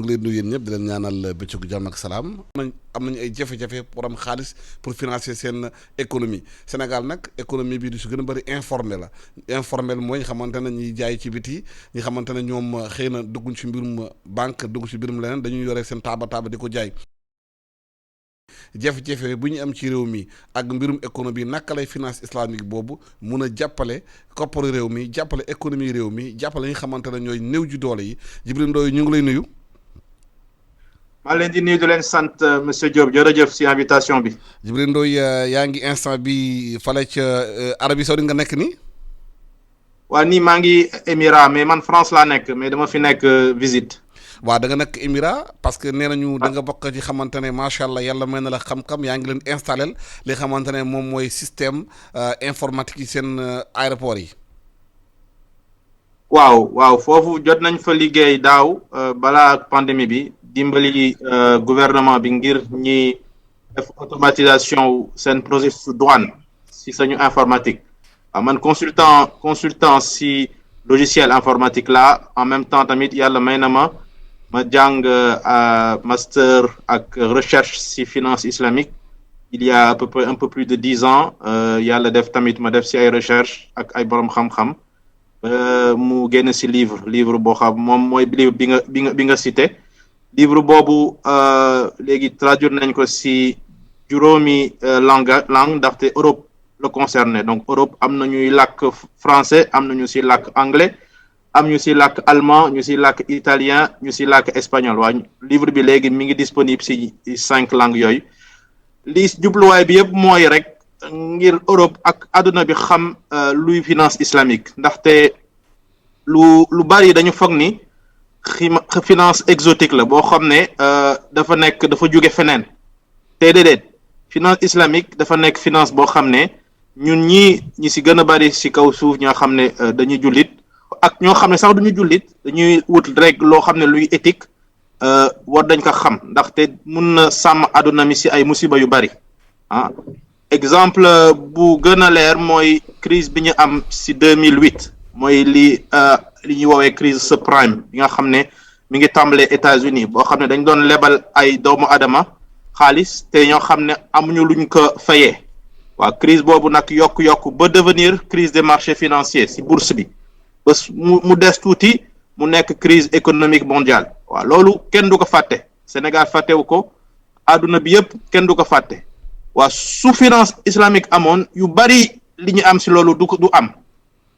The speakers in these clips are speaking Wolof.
ngi leen nuyu yéen ñëpp di leen ñaanal bëccëgu jàmm ak salaam. am nañu ay jafe-jafe pour am xaalis pour financer seen économie Sénégal nag économie bi du si gën a bëri informel mooy ñi xamante ne ñuy jaay ci biti ñi xamante ne ñoom xëy na dugguñ ci mbirum banque dugg ci mbirum leneen dañuy yore seen taaba di ko jaay. jafe-jafe bu ñu am ci réew mi ak mbirum économie naka lay finance islamique boobu mun a jàppale kopparu réew mi jàppale économie réew mi jàppale ñi nga xamante ne ñooy néew ji doole yi Djibril Ndoye ñu ngi lay nuyu. maa leen di nuyu di leen sant monsieur Diop jërëjëf si invitation bi. Djibril Ndoye yaa ngi instant bi fale ca Arabie Saoudite nga nekk nii. waa nii maa ngi Émirat mais man France laa nekk mais dama fi nekk visite. waaw da nga nekk Émirat parce que nee nañu da nga bokk ci xamante ne macha allah yàlla may na la xam-xam yaa ngi leen installé li xamante ne moom mooy système informatique yi seen aéroport yi. waaw foofu jot nañ fa liggéey daaw balaa pandémie bi dimbali gouvernement bi ngir ñi def automatisation seen processus douane si sañu informatique waaw man consultant si logiciel informatique là en même temps tamit yàlla may na ma jàng master ak recherche si finance islamique il y a à peu près un peu plus de 10 ans yàlla def tamit ma def si ay recherche ak ay borom xam-xam mu génn si livre boo xam moom mooy livre bi nga cité livre boobu léegi traduire nañ ko si juróomi langue ndaxte Europe la concerné donc Europe am na ñuy làkk français am na ñu si làkk anglais am ñu si làkk allemand ñu si làkk italien ñu si làkk espagnol waaye livre bi léegi mi ngi disponible si 5 langues yooyu li jubluwaay bi yëpp mooy rek ngir Europe ak àdduna bi xam luy finance islamique ndaxte lu bari dañu foog ni finance exotique la boo xam ne dafa jóge feneen te déedéet finance islamique dafa nekk finance boo xam ne ñun ñi si gën a bari si kaw suuf ñoo xam ne dañuy jullit ak ñoo xam ne sax duñu jullit dañuy wut rek loo xam ne luy éthique war dañ ko xam ndaxte mun na sàmm àdduna mi si ay musiba yu bari exemple bu gën a leer mooy crise bi ñu am si 2008 mooy li ñuy woowee crise subprime bi nga xam ne mi ngi tàmbalee États-Unis boo xam ne dañ doon lebal ay doomu adama xaalis te ñoo xam ne amuñu luñ ko fayee waaw crise boobu nag yokku ba devenir crise des marchés financiers si bourse bi ba mu des tuuti mu nekk crise économique mondiale waaw loolu kenn du ko fàtte Sénégal fàttewu ko àdduna bi yëpp kenn du ko fàtte waaw su finance islamique amoon yu bari li ñu am si loolu du am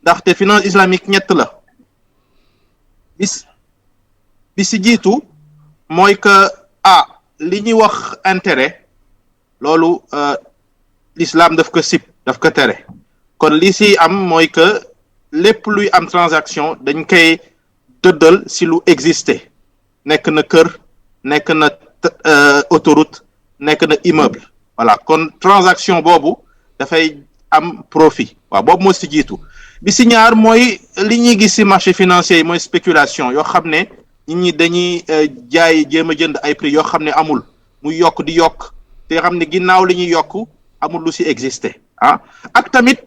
ndaxte finance islamique ñett la bi si jiitu mooy que li ñuy wax intérêt loolu l'islam daf ko sib daf ko tere kon li si am mooy que lépp luy am transaction dañ koy dëddal si lu existé nekk na kër nekk na autoroute nekk na immeuble voilà kon transaction boobu dafay am profit waaw boobu moo si jiitu bi si ñaar mooy li ñuy gis si marché financier yi mooy spéculation yoo xam ne nit ñi dañuy jaay jéem a jënd ay prix yoo xam ne amul muy yokk di yokk te xam ne ginnaaw li ñuy yokk amul lu si existé ak tamit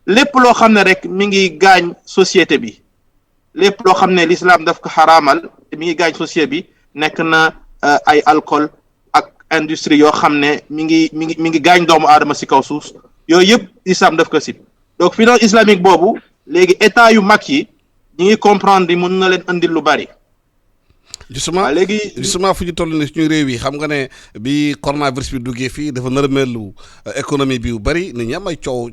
lépp loo xam ne rek mi ngi gaañ société bi lépp loo xam ne l'islam daf ko xaraamal mi ngi gaañ société bi nekk na ay alcool ak industrie yoo xam ne mi ngi gaañ doomu aadama si kaw suuf yooyu yëpp islam daf ko sib donc finance islamique boobu léegi état yu mag yi ñi ngi comprendre ni mun na leen andil lu bari. justement fu ñu toll ni suñu réew yi xam nga ne bi coronavirus bi duggee fii dafa nërmeelu économie bi yu bëri nit ñi am ay coow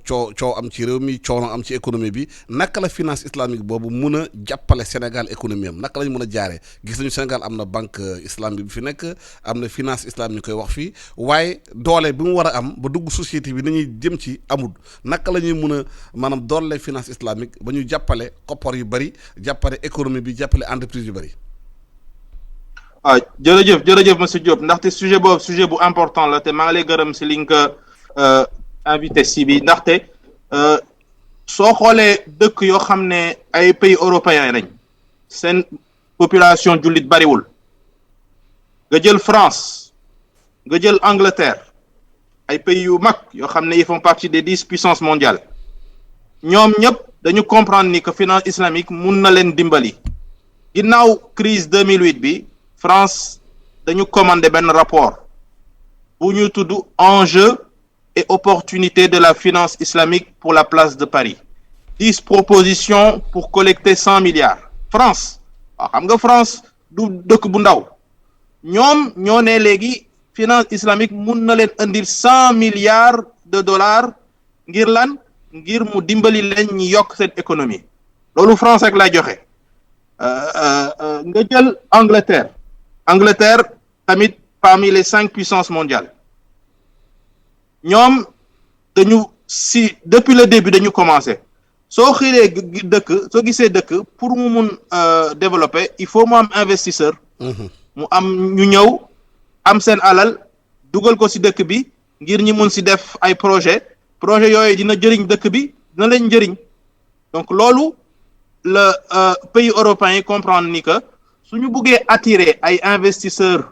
am ci réew mi coow na am ci économie bi naka la finance islamique boobu mun a jàppale Sénégal économie am naka lañ mën a jaaree gis nañu Sénégal am na banque islamique bi fi nekk am na finance islamique ñu koy wax fii waaye doole bi mu war a am ba dugg société bi nañuy jëm ci amul naka la ñuy mun a maanaam doole finance islamique ba ñu jàppale koppar yu bëri jàppale économie bi jàppale entreprise yu bëri. jërëjëf monsieur Diop ndaxte sujet bu important la te maa ngi lay gërëm si li nga ko invité si bi ndaxte soo xoolee dëkk yoo xam ne ay pays européens lañ seen population jullit bariwul nga jël France nga jël Angleterre ay pays yu mag yoo xam ne ils font partie des 10 puissances mondiales ñoom ñëpp dañu comprendre ni que finance islamique mun na leen dimbali ginnaaw crise 2008 bi France dañu commandé benn rapport bu ñu tudd enjeux et opportunités de la finance islamique pour la place de Paris 10 propositions pour collecter 100 milliards France waaw xam nga France du dëkk bu ndaw ñoom ñoo ne léegi finance islamique mun na leen indil 100 milliards de dollars ngir lan ngir mu dimbali leen ñi yokk seen économie loolu France rek lay joxe nga jël Angleterre tamit parmi les 5 puissances mondiales ñoom dañu depuis le début dañu commencé soo gisee dëkk pour mu mun développer il faut mu am investisseur mu am ñu ñëw am seen alal dugal ko ci dëkk bi ngir ñi mun ci def ay projet yooyu dina jëriñ dëkk bi dina leen jëriñ donc loolu le pays européens yi comprendre ni que suñu buggee attirer ay investisseurs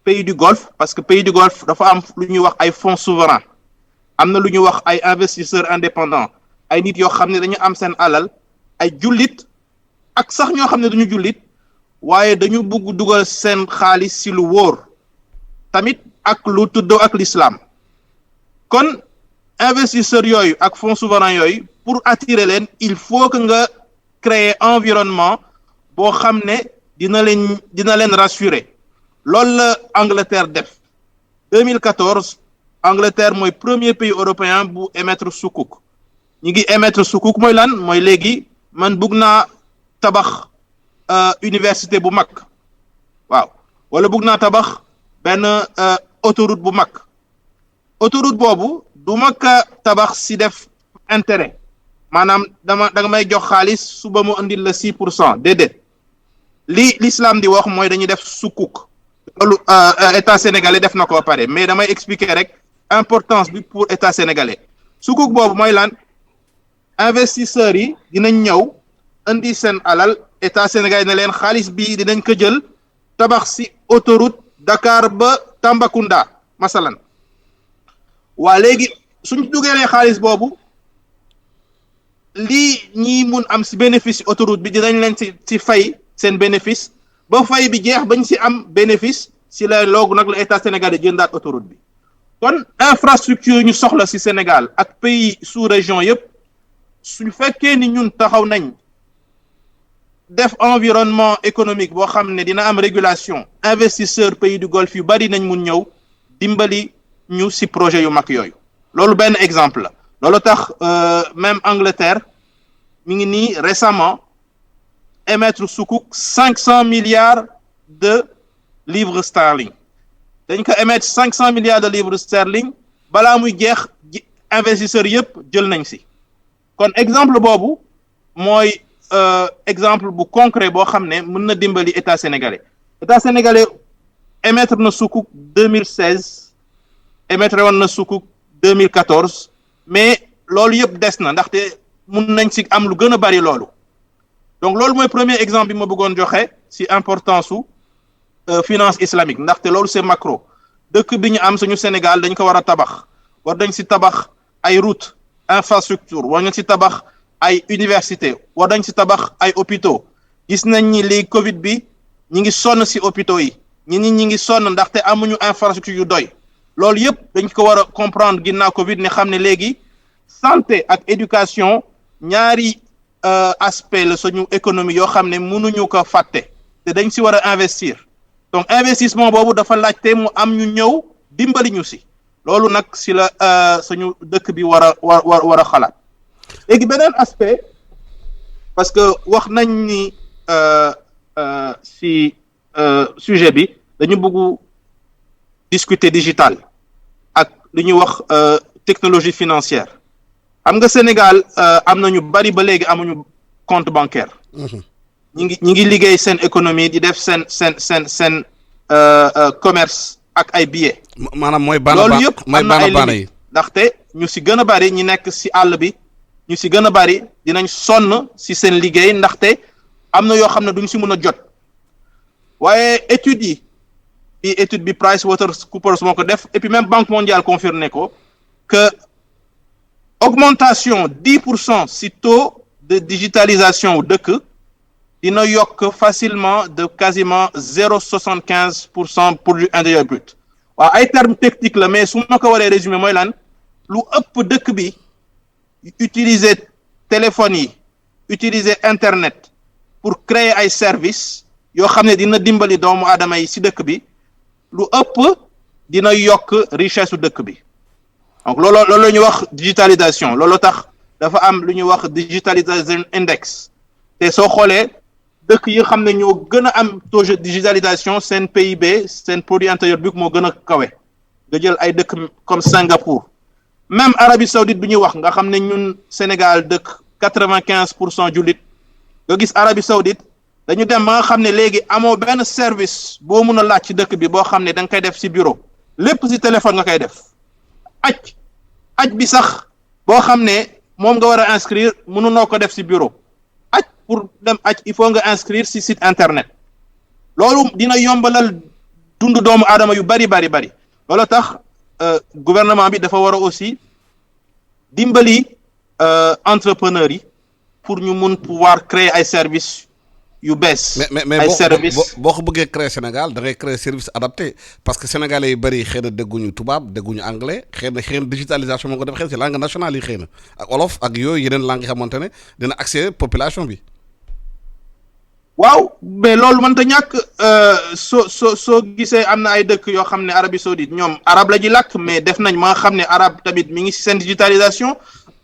pays du Golfe parce que pays du Golfe dafa am lu ñuy wax ay fonds souverains am na lu ñuy wax ay investisseurs indépendants ay nit yoo xam ne dañu am seen alal ay jullit ak sax ñoo xam ne duñu jullit waaye dañu bugg dugal seen xaalis ci lu wóor tamit ak lu tuddoo ak l'islam kon investisseurs yooyu ak fonds souverains yooyu pour attirer leen il faut que nga créer environnement boo xam ne dina leen rassurer loolu la Angleterre def 2014 Angleterre mooy premier pays européen bu émettre sukuk ñi ngi émettre sukuk mooy lan mooy léegi man bugg naa tabax université bu mag waaw wala bugg naa tabax benn autoroute bu mag autoroute boobu du ma ka tabax ci def intérêt maanaam da nga may jox xaalis suba mu andil la 6% déedéet li l'islam di wax mooy dañuy def sukuk loolu état sénégalais def na ko ba pare mais damay expliquer rek importance bi pour état sénégalais sukuk boobu mooy lan investisseurs yi dinañ ñëw indi seen alal état sénégalais ne leen xaalis bi dinañ ko jël tabax ci autoroute Dakar ba Tambacounda masalan waa léegi suñ dugalee xaalis boobu lii ñi mun am ci bénéfice autoroute bi dinañ leen ci fay seen bénéfice ba fay bi jeex bañ ci am bénéfice ci la loogu nag la état sénégalais jëndaat autoroute bi kon infrastructure ñu soxla ci Sénégal ak pays sous-région yëpp su fekkee ni ñun taxaw nañ def environnement économique boo xam ne dina am régulation investisseur pays du Golfe yu bari nañ mun ñëw dimbali ñu ci projet yu mag yooyu loolu benn exemple la loolu tax même Angleterre mi ngi nii récemment émettre sukuk 500 milliards de livres sterling dañ ko émettre 500 milliards de livres sterling balaa muy jeex investisseurs yëpp jël nañ ci kon exemple boobu mooy exemple bu concret boo xam ne mën na dimbali état sénégalais émettre na sukuk 2016 émettre woon na sukuk 2014 mais loolu yëpp des na ndaxte mun nañ ci am lu gën a bari loolu donc loolu mooy premier exemple bi ma bëggoon joxe ci importance su finance islamique ndaxte loolu c'est macro dëkk bi ñu am suñu Sénégal dañ ko war a tabax war dañ ci tabax ay route infrastructure war nga ci tabax ay université war dañ ci tabax ay hôpitaux gis nañ ni léegi Covid bi ñi ngi sonn ci hôpitaux yi ñi ngi sonn ndaxte amuñu infrastructure yu doy loolu yëpp dañ ko war a comprendre ginnaaw Covid ne xam ne léegi santé ak éducation ñaari aspect la suñu économie yoo xam ne mënuñu ko fàtte te dañ ci war a investir donc investissement boobu dafa laajte mu am ñu ñëw dimbali ñu ci loolu nag ci la suñu dëkk bi war a xalaat léegi beneen aspect parce que wax nañ ni ci sujet bi dañu bëgg discuter digital ak lu ñuy wax technologie financière xam nga Sénégal am na ñu bari ba léegi amuñu compte bancaire ñi ngi liggéey seen économie di def seen commerce ak ay billets maanaam mooy loolu yëpp am na ay limites ndaxte ñu ci gën a bari ñi nekk ci àll bi ñu ci gën a bari dinañ sonn ci seen liggéey ndaxte am na yoo xam ne duñ ci mën a jot waaye étude bi PricewaterhouseCoopers moo ko def et puis même Banque mondiale confirmé ko que augmentation 10% ci taux de digitalisation wu dëkk dina yokk facilement de quasiment 0,75% produit intérieur brut waaw ay termes techniques la mais su ma ko waree résumer mooy lan lu ëpp dëkk bi utiliser téléphone yi utiliser internet pour créer ay services yoo xam ne dina dimbali doomu aadama yi ci dëkk bi lu ëpp dina yokk richesse su dëkk bi donc loolu la ñuy wax digitalisation loolu tax dafa am lu ñuy wax digitalisation index te soo xoolee dëkk yi xam ne ñoo gën a am taux de digitalisation seen PIB seen produit intérieur brut moo gën a kawe nga jël ay dëkk comme Singapour même Arabie Saoudite bi ñuy wax nga xam ne ñun Sénégal dëkk 95% jullit nga gis Arabie Saoudite dañu dem ba nga xam ne léegi amoo benn service boo mun a laaj ci dëkk bi boo xam ne da nga koy def ci bureau lépp ci téléphone nga koy def aj bi sax boo xam ne moom nga war a inscrire mënunoo ko def ci bureau aj pour dem aj il faut nga inscrire ci site internet loolu dina yombalal dund doomu aadama yu bari loolu tax gouvernement bi dafa war a aussi dimbali entrepreneurs yi pour ñu mun pouvoir créer ay services yu bees. mais boo ko bëggee créer Sénégal da ngay créer service adapté parce que sénégalais yu bëri xëy na dégguñu tubaab dégguñu anglais xëy na digitalisation moo ko def xëy na si langue nationale yi xëy na ak olof ak yooyu yeneen langue yi xamante ne dina accès population bi. waaw mais loolu mënta ñàkk soo gisee am na ay dëkk yoo xam ne Arabie Saoudite ñoom arabe la ji làkk mais def nañ ma nga xam ne arabe tamit mi ngi si seen digitalisation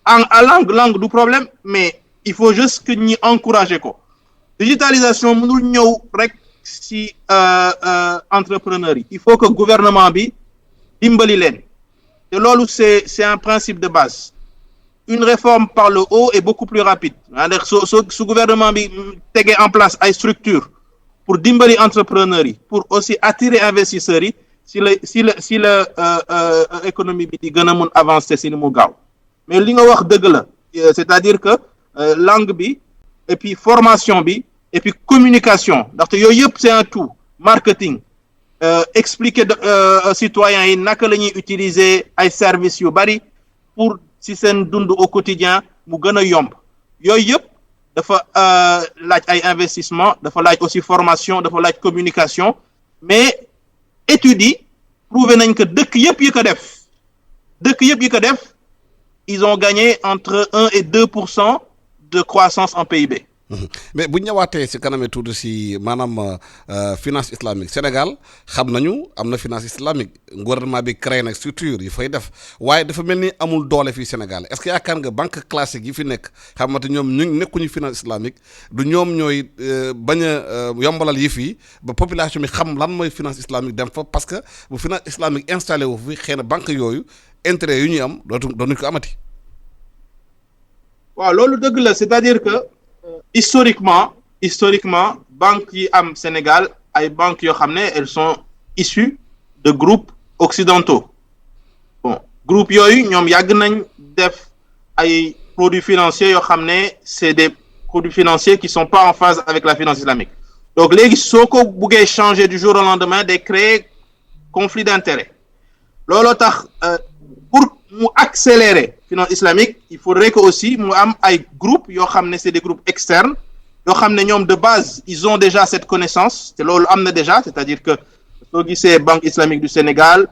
en langue du problème mais il faut juste que ñi encourager ko. digitalisation mënul ñëw rek ci entrepreneurs yi il faut que gouvernement bi dimbali leen te loolu c'est un principe de base une réforme par le haut est beaucoup plus rapide c'est-à-dire su gouvernement bi tegee en place ay structures pour dimbali entrepreneurs yi pour aussi attirer investisseurs yi si la économie bi di gën a mun avancer si ni mu gaaw mais li nga wax dëgg la c'est-à-dire que langue bi et puis formation bi et puis communication ndaxte yooyu yëpp c'est un tout marketing expliquer citoyens yi naka la ñuy utiliser ay services yu bari pour si seen dund au quotidien mu gën a yomb yooyu yëpp dafa laaj ay investissement dafa laaj aussi formation dafa laaj communication mais études yi prouvé nañ que dëkk yëpp yi ko def ils ont gagné entre 1 et 2% de croissance en PIB. mais bu ñu ñëwaatee si kaname tuuti si maanaam finance islamique Sénégal xam nañu am na finance islamique gouvernement bi créé nag structure yi fay def waaye dafa mel ni amul doole fii Sénégal est-ce que yaakaar nga banque classique yi fi nekk xamante ñoom ñu nekkuñu finance islamique du ñoom ñooy bañ a yombalal yi fii ba population bi xam lan mooy finance islamique dem fa parce que bu finance islamique installé wu fi xëy na banque yooyu intérêt yu ñuy am dootuñu ko amati. waaw loolu dëgg la c'est-à-dire que. historiquement banques yi am Sénégal ay banques yoo xam ne elles sont issues de groupes occidentaux bon groupe yooyu ñoom yàgg nañ def ay produits financiers yoo xam ne c'est des produits financiers qui sont pas en phase avec la finance islamique donc léegi soo ko buggee changer du jour au lendemain day créer conflit d'intérêt looloo tax pour mu accélérer finance islamique il faudrait que aussi mu am ay groupes yoo xam ne c'est des groupes externes yoo xam ne ñoom de base ils ont déjà cette connaissance te loolu am na déjà c'est-à-dire que soo gisee Banque islamique du Sénégal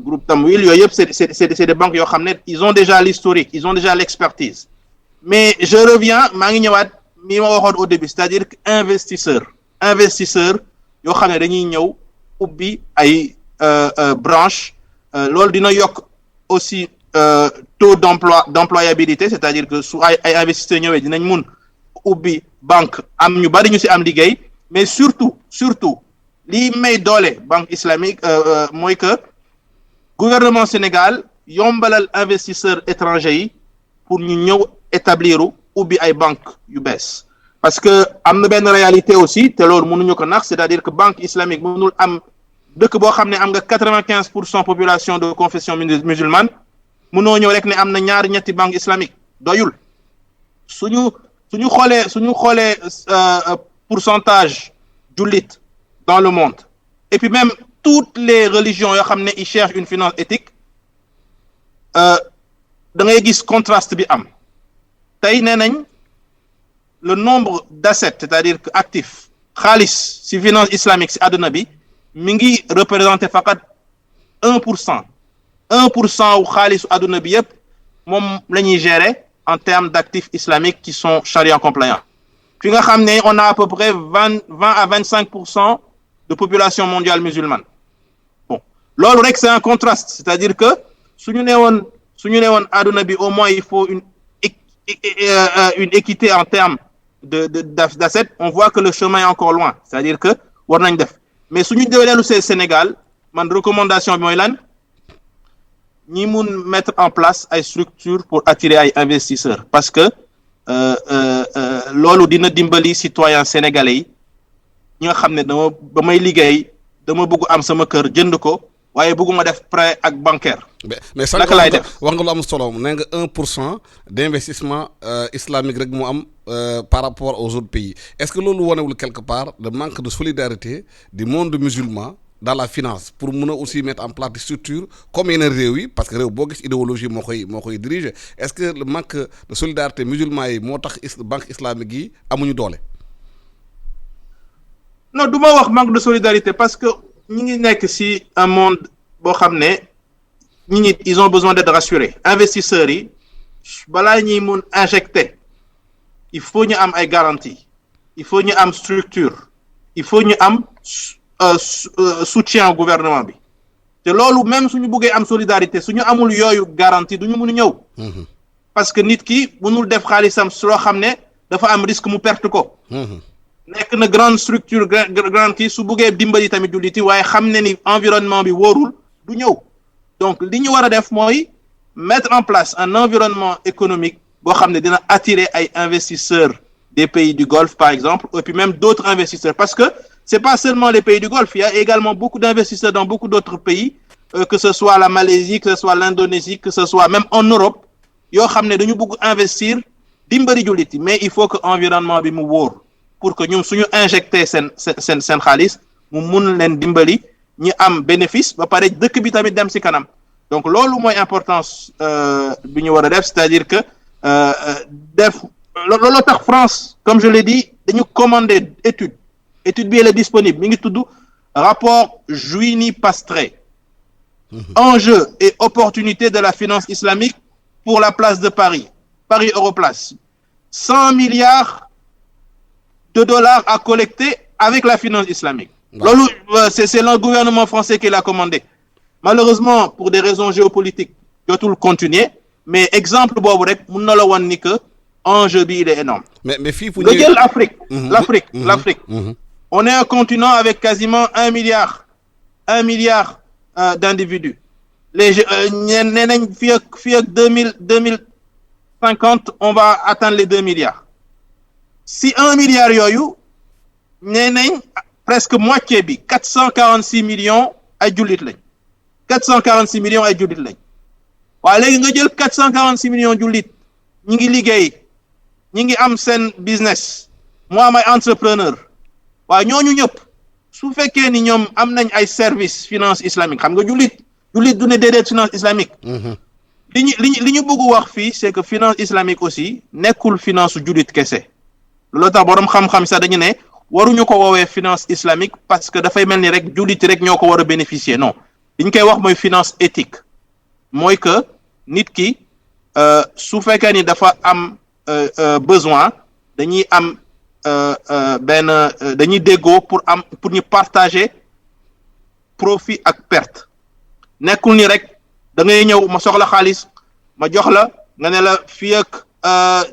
groupe Tamwil yooyu yëpp c'est des banques yoo xam ne ils ont déjà l'historique ils ont déjà l'expertise mais je reviens maa ngi ñëwaat mi ma waxoon au début c'est-à-dire que investisseur yoo xam ne dañuy ñëw ubbi ay branche loolu dina yokk aussi taux d'employabilité c'est-à-dire que su ay investisseurs ñëwee dinañ mun ubbi banque am ñu bari ñu ci am liggéey mais surtout lii may doole banque islamique mooy que gouvernement Sénégal yombalal investisseurs étrangers yi pour ñu ñëw établir ubbi ay banque yu bees parce que am na benn réalité aussi te loolu mënuñu ko nax c'est-à-dire que banque islamique mënul am dëkk boo xam ne am nga 95% population de confession musulmane mënoo ñëw rek ne am na ñetti banque islamique doyul suñu xoolee pourcentage jullit dans le monde et puis même toutes les religions yoo xam ne ils cherchent une finance éthique da ngay gis contraste bi am tey nee nañ le nombre d'assets, c'est-à-dire que actifs xaalis si finance islamique si àdduna bi mi ngi représenté faqat 1%. 1% wu xaalisu àdduna bi yëpp moom la ñuy gérer en termes d'actifs islamiques qui sont charia compliants. Fi nga xam ne on a à peu près 20 à 25% de population mondiale musulmane. Bon, loolu rek c'est un contraste, c'est-à-dire que suñu nee woon àdduna bi au moins il faut une équité en termes d'assets, on voit que le chemin est encore loin, c'est-à-dire que war nañ def mais suñu dellu see Sénégal man recommandation bi mooy lan ñi mun mettre en place ay structures pour attirer ay investisseurs parce que loolu dina dimbali citoyens sénégalais yi ñi nga xam ne ba may liggéey dama bëgg am sama kër jënd ko waaye bëgguma def prêt ak bancaire. mais sànq wax nga lu am solo nee nga 1% d'investissement islamique rek mu am par rapport aux autres pays est-ce que loolu wanewul quelque part le manque de solidarité du monde musulman dans la finance pour mun a aussi mettre en place des structures comme yeneen réew yi parce que réew boo gis idéologie moo koy diriger est-ce que le manque de solidarité musulman yi moo tax banque islamique yi amuñu doole. non du ma wax manque de solidarité parce que ñi ngi nekk ci un monde boo xam ne ñi ils ont besoin d'être rassurés investisseurs yi balaa ñuy mun injecter il faut ñu am ay garanties il faut ñu am structure il faut ñu am soutien au gouvernement bi te loolu même suñu bëggee am solidarité suñu amul yooyu garantie duñu mun a ñëw parce que nit ki mënul def xaalisam su loo xam ne dafa am risque mu perte ko nekk na grande structure grande kii su bëggee dimbali tamit julliti waaye xam ne ni environnement bi wóorul du ñëw donc li ñu war a def mooy mettre en place un environnement économique boo xam ne dina attirer ay investisseurs des pays du Golfe par exemple et puis même d'autres investisseurs parce que c'est pas seulement les pays du Golfe, il y a également beaucoup d'investisseurs dans beaucoup d'autres pays, que ce soit la Malaisie, que ce soit l'Indonésie, que ce soit même en Europe, yoo xam ne dañu bëgg investir dimbali jullit mais il faut que environnement bi mu wóor pour que ñoom suñu injecter seen xaalis mu mun leen dimbali ñu am bénéfice ba pare dëkk bi tamit dem ci kanam donc loolu mooy importance bi ñu war a def c'est-à-dire que looloo tax France comme je l'ai dit dañu commander étude bi elle est disponible mi ngi tudd rapport Jouini-Pastré enjeux et opportunités de la finance islamique pour la place de Paris Europlace 100 milliards de dollars à collecter avec la finance islamique loolu c'est le gouvernement français qui l'a commandé malheureusement pour des raisons géopolitiques jotul continuer mais exemple boobu rek mun na la wan ni que enjeu bi il est énorme mais fii fu nga jël l'Afrique on est un continent avec quasiment 1 milliard d'individus les nee nañ fii ak 2050 on va atteindre les 2 milliards si 1 milliard yooyu nee nañ presque moitié bi 446 millions ay jullit lañ 446 millions ay jullit lañ waaye léegi nga jël 446 millions jullit ñi ngi liggéey ñi ngi am seen business moo am ay entrepreneur waaye ñooñu ñëpp su fekkee ni ñoom am nañ ay service finance islamique xam nga jullit du ne déedéet finance islamique li ñu bëgg wax fii c'est que finance islamique aussi nekkul finance su jullit kese loolu tax borom xam-xam sax dañu ne waruñu ko woowee finance islamique parce que dafay mel ni rek jullit rek ñoo ko war a bénéficier non li ñu koy wax mooy finance éthique mooy que nit ki su fekkee ni dafa am besoin dañuy am dañuy déggoo pour ñu partager profit ak perte nekkul ni rek da ngay ñëw ma soxla xaalis ma jox la nga ne la fii ak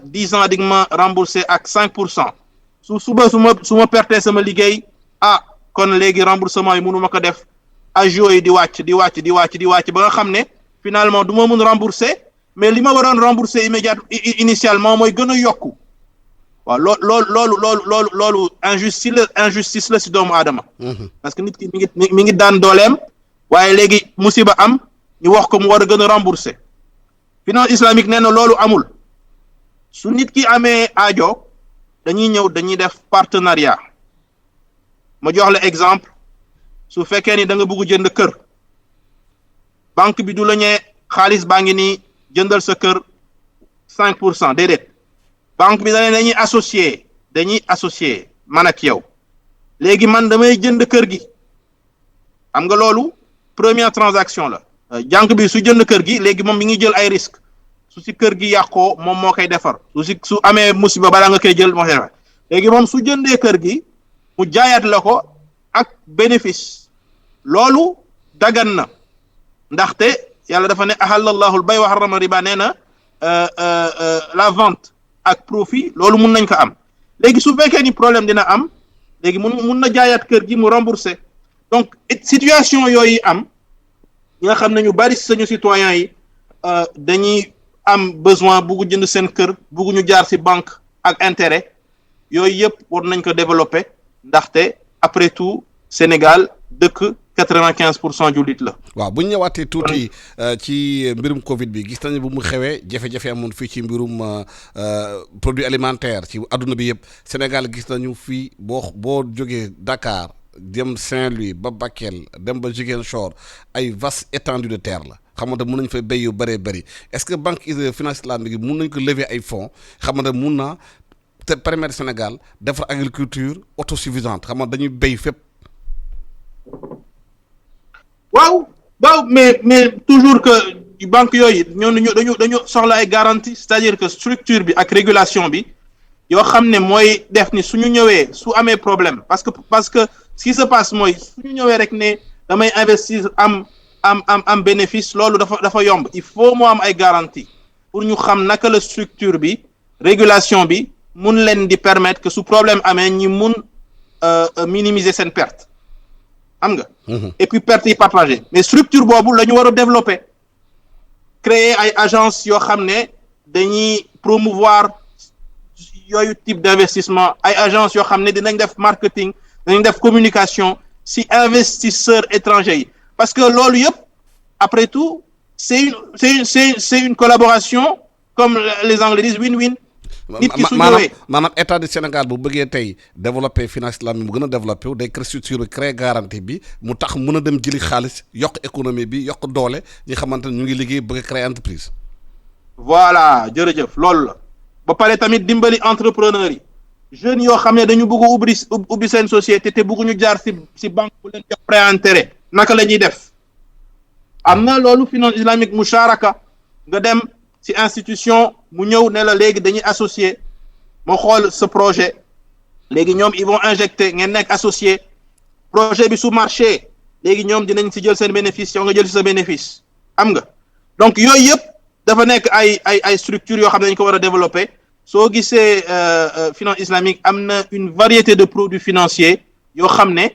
10 ans di nga ma rembourser ak 5% su ma pertee sama liggéey kon léegi remboursement yi mënu ma ko def agio yi di wàcc ba nga xam ne finalement du ma mën rembourser mais li ma waroon rembourser initialement mooy gën a yokku waaw loolu injustice la ci doomu aadama parce que nit ki mi ngi daan dooleem waaye léegi musiba am ñu wax ko mu war a gën a rembourser finance islamique nee na loolu amul su nit ki amee aajo dañuy def partenariat ma jox la exemple su fekkee ni da nga bëgg jënd kër banque bi du la ñee xaalis baa ngi nii jëndal sa kër 5% déedéet banque bi dañuy associé man ak yow léegi man damay jënd kër gi xam nga loolu première transaction la jànq bi su jënd kër gi léegi moom mi ngi jël ay risque su si kër gi yàqoo moom moo koy defar su amee musiba balaa nga koy jël moo koy defar léegi moom su jëndee kër gi mu jaayaat la ko ak bénéfice loolu dagan na ndaxte yàlla dafa ne ahallallahu al bay wa harrama riba nee na la vente ak profit loolu mun nañ ko am léegi su fekkee ni problème dina am léegi mun na jaayaat kër gi mu rembourser donc situation yooyu am ñi nga xam ne ñu bari sañu citoyens yi dañuy am besoin buggu jënd seen kër buggu ñu jaar ci banque ak intérêt yooyu yëpp war nañ ko développer ndaxte après tout Sénégal dëkk 95% jullit la. waaw bu ñu ñëwaatee tuuti ci mbirum Covid bi gis nañu bu mu xewee jafe-jafe amoon fii ci mbirum produit alimentaire ci adduna bi yëpp Sénégal gis nañu fii boo jógee Dakar dem Saint-Louis ba Bakel dem ba Ziguinchor ay vaste étendue de terre la xamante mun nañ fa béy yu bëree bëri est-ce que banque finance islamique yi mun nañ ko lever ay fonds xamante mun na te permettre Sénégal defar agriculture autosuffisante xamante dañuy béy fépp. waaw mais toujours que banque yooyu dañu soxla ay garantie c'est-à-dire que structure bi ak régulation bi yoo xam ne mooy def ni suñu ñëwee su amee problème parce que ce qui se passe mooy suñu ñëwee rek ne damay investir am bénéfice loolu dafa yomb il faut moo am ay garantie pour ñu xam naka la structure bi régulation bi mun leen di permettre que su problème amee ñi mun minimiser seen perte xam nga. Et puis perte yi partagée mais structure boobu la ñu war a développer créer ay agence yoo xam ne dañuy promouvoir yooyu type d'investissement ay agence yoo xam ne dinañ def marketing dinañ def communication si investisseurs étrangers yi parce que loolu yëpp après tout c'est une collaboration comme les Anglais disent win-win. nit ki su ñëwee maanaam état du Sénégal bu bëggee tey développer finance islamique mu gën a développé wu day créer structure créer garantie bi mu tax mën a dem jëli xaalis yokk économie bi yokk doole ñi xamante ne ñu ngi liggéey bëgg a créer entreprise. voilà jërëjëf loolu la ba pare tamit dimbali entrepreneurs yi jeunes yoo xam ne dañu bëgg a ubbi seen société te bëgguñu jaar ci banque bu leen jox prêt intérêt naka la ñuy def am na loolu finance islamique musharaka nga dem ci institution mu ñëw ne la léegi dañuy associé moo xool ce projet léegi ñoom ils vont injecter ngeen nekk associé projet bi su marché léegi ñoom dinañ ci jël seen bénéfice yow nga jël ci sa bénéfice am nga donc yooyu yëpp dafa nekk ay structures yoo xam ne dañ ko war a développer soo gisee finance islamique am na une variété de produits financiers yoo xam ne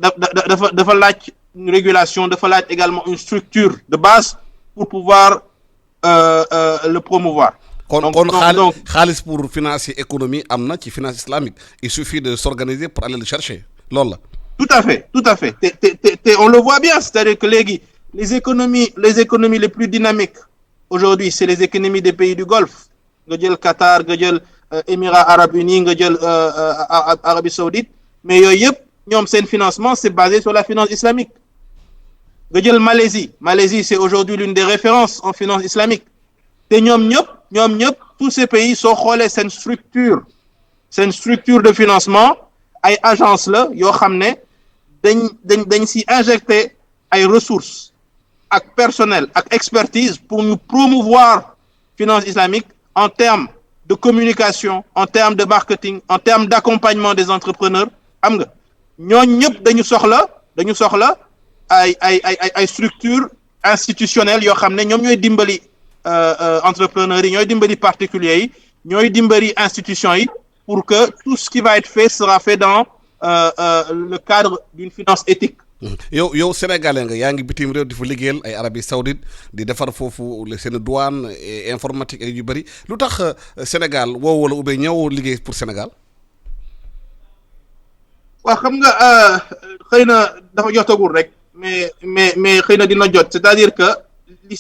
dafa laaj une régulation dafa laaj également une structure de base pour pouvoir le promouvoir. kon xaalis pour financer économie am na ci finance islamique il suffit de s'organiser pour aller le chercher loolu la. tout à fait te on le voit bien c'est-à-dire que léegi les économies les plus dynamiques aujourd'hui c'est les économies des pays du Golfe nga jël Qatar nga jël Émirats arabes unis nga jël Arabie saoudite mais yooyu yëpp ñoom seen financement c'est basé sur la finance islamique. nga jël Malaisie c'est aujourd'hui l'une des références en finance islamique te ñoom ñëpp tous ces pays soo xoolee seen structure de financement ay agence la yoo xam ne dañ si injecter ay ressources ak personnel ak expertise pour ñu promouvoir finance islamique en termes de communication en termes de marketing en termes d'accompagnement des entrepreneurs xam nga ñooñu ñëpp dañu soxla ay structures institutionnelles yoo xam ne ñoom ñooy dimbali entrepreneurs yi ñooy dimbali particuliers yi ñooy dimbali institutions yi pour que tout ce qui va être fait sera fait dans le cadre d'une finance éthique. yow sénégalais nga yaa ngi bitim réew di fa liggéeyal ay Arabie Saoudite di defar foofu seen douane informatique ak yu bëri lu tax Sénégal woo wala ubbee ñëw liggéey pour Sénégal. waaw xam nga xëy na dafa jotagul rek mais xëy na dina jot c'est-à-dire que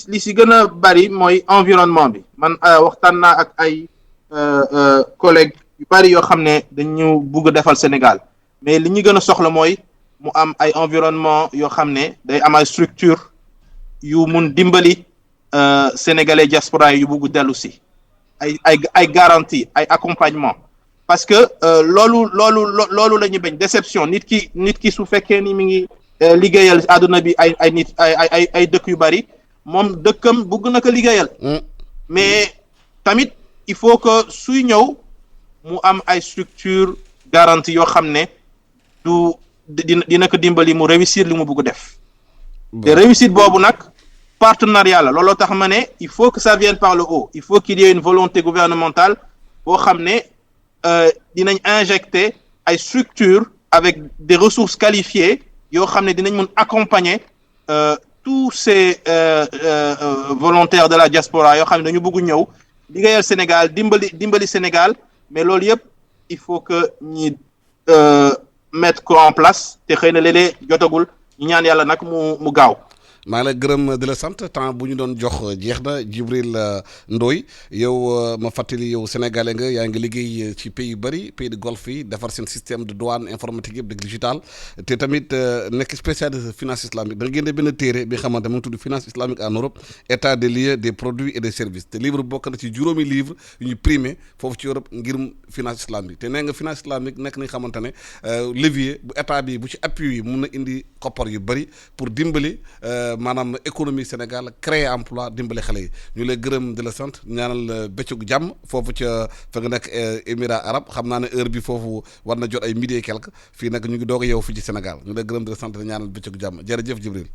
li si gën a bari mooy environnement bi man waxtaan naa ak ay collègues yu bari yoo xam ne dañu bugg a defal Sénégal mais li ñu gën a soxla mooy mu am ay environnement yoo xam ne day am ay structure yu mun dimbali sénégalais diaspora yu bugg dellu si ay garantie ay accompagnement parce que loolu la ñu bañ déception nit ki su fekkee ni mi ngi liggéeyal àdduna bi ay nit ay dëkk yu bari moom dëkkam bëgg na ko liggéeyal mais tamit il faut que suy ñëw mu am ay structure garantie yoo xam ne dina ko dimbali mu réussir li mu bëgg def te réussite boobu nag partenariat la looloo tax ma ne il faut que ça vienne par le haut il faut qu'il y ait une volonté gouvernementale boo xam ne dinañ injecter ay structures avec des ressources qualifiées yoo xam ne dinañ mën accompagner tous ces volontaires de la diaspora yoo xam ne dañu bëgg ñëw liggéeyal Sénégal dimbali Sénégal mais loolu yëpp il faut que ñi mettre ko en place te xëy na léeg-léeg jotagul ñu ñaan yàlla nag mu gaaw. maa ngi lay gërëm di la sant temps bu ñu doon jox jeex na Djibril Ndoye yow ma fàttali yow sénégalais nga yaa ngi liggéey ci pays yu bëri pays de golfe yi defar seen système de douane informatique yëpp de digital te tamit nekk spécialiste finance islamique da nga génne benn téere bi nga xamante mu ngi tudd finance islamique en Europe état des lieux des produits et des services te livre bokk na ci juróomi livre yu ñu primé foofu ci Europe ngir finance islamique te nee nga finance islamique nekk na nga xamante ne levier bu état bi bu ci appui yi mun na indi koppar yu bëri pour dimbali maanaam économie Sénégal créer emploi dimbale xale yi ñu lay gërëm di la sant ñaanal bëccëgu jàmm foofu ca fa nga nekk Émirats arabes xam naa ne heure bi foofu war na jot ay midi et quelque fii nag ñu ngi doog a yeewu fii ci Sénégal ñu lay gërëm di la sant di ñaanal bëccëgu jàmm jërëjëf Djibril